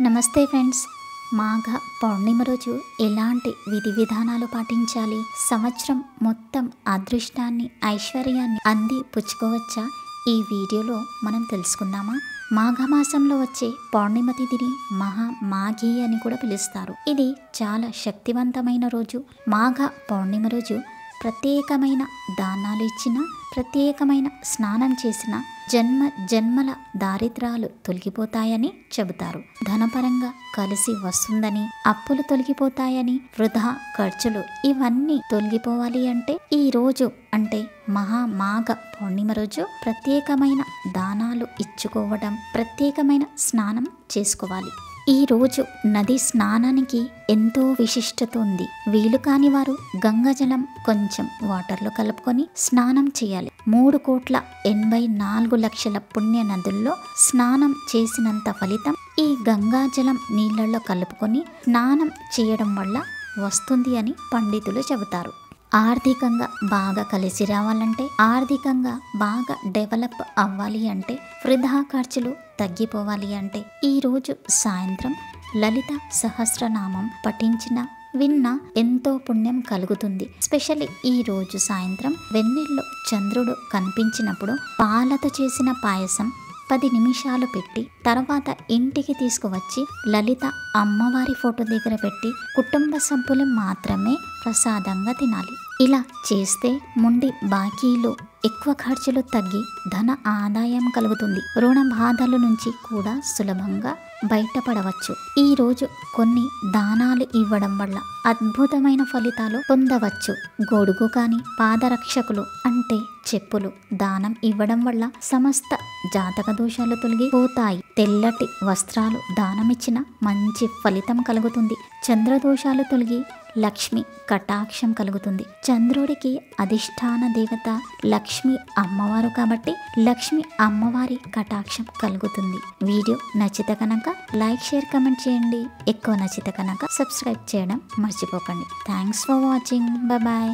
నమస్తే ఫ్రెండ్స్. మాఘ పౌర్ణిమ రోజు ఎలాంటి విధి విధానాలు పాటించాలి? సంవత్సరం మొత్తం అదృష్టాన్ని, ఐశ్వర్యాన్ని అంది పుచ్చుకోవచ్చా? ఈ వీడియోలో మనం తెలుసుకుందామా? మాఘమాసంలో వచ్చే పౌర్ణిమ తిథిని మాఘీ అని కూడా పిలుస్తారు. ఇది చాలా శక్తివంతమైన రోజు. మాఘ పౌర్ణిమ రోజు ప్రత్యేకమైన దానాలు ఇచ్చిన, ప్రత్యేకమైన స్నానం చేసిన జన్మల దారిద్రాలు తొలగిపోతాయని చెబుతారు. ధనపరంగా కలిసి వస్తుందని, అప్పులు తొలగిపోతాయని, వృధా ఖర్చులు ఇవన్నీ తొలగిపోవాలి అంటే ఈ రోజు అంటే మాఘ పౌర్ణిమ రోజు ప్రత్యేకమైన దానాలు ఇచ్చుకోవడం, ప్రత్యేకమైన స్నానం చేసుకోవాలి. ఈ రోజు నది స్నానానికి ఎంతో విశిష్టత ఉంది. వీలు కాని వారు గంగాజలం కొంచెం వాటర్లో కలుపుకొని స్నానం చేయాలి. 3,84,00,000 పుణ్య నదుల్లో స్నానం చేసినంత ఫలితం ఈ గంగాజలం నీళ్లలో కలుపుకొని స్నానం చేయడం వల్ల వస్తుంది అని పండితులు చెబుతారు. ఆర్థికంగా బాగా కలిసి రావాలంటే, ఆర్థికంగా బాగా డెవలప్ అవ్వాలి అంటే, వృధా ఖర్చులు తగ్గిపోవాలి అంటే ఈరోజు సాయంత్రం లలిత సహస్రనామం పఠించిన, విన్నా ఎంతో పుణ్యం కలుగుతుంది. స్పెషల్లీ ఈ రోజు సాయంత్రం వెన్నెల్లో చంద్రుడు కనిపించినప్పుడు పాలతో చేసిన పాయసం 10 నిమిషాలు పెట్టి తర్వాత ఇంటికి తీసుకువచ్చి లలిత అమ్మవారి ఫోటో దగ్గర పెట్టి కుటుంబ సభ్యులు మాత్రమే ప్రసాదంగా తినాలి. ఇలా చేస్తే మొండి బాకీలు, ఎక్కువ ఖర్చులు తగ్గి ధన ఆదాయం కలుగుతుంది. రుణ బాధల నుంచి కూడా సులభంగా బయటపడవచ్చు. ఈ రోజు కొన్ని దానాలు ఇవ్వడం వల్ల అద్భుతమైన ఫలితాలు పొందవచ్చు. గొడుగు కానీ, పాదరక్షకులు అంటే చెప్పులు దానం ఇవ్వడం వల్ల సమస్త జాతక దోషాలు తొలగిపోతాయి. తెల్లటి వస్త్రాలు దానమిచ్చిన మంచి ఫలితం కలుగుతుంది. చంద్రదోషాలు తొలగి లక్ష్మి కటాక్షం కలుగుతుంది. చంద్రుడికి అధిష్టాన దేవత లక్ష్మి అమ్మవారు కాబట్టి లక్ష్మి అమ్మవారి కటాక్షం కలుగుతుంది. వీడియో నచ్చితే కనుక లైక్, షేర్, కమెంట్ చేయండి. ఎక్కువ నచ్చితే కనుక సబ్స్క్రైబ్ చేయడం మర్చిపోకండి. Thanks for watching. బాయ్.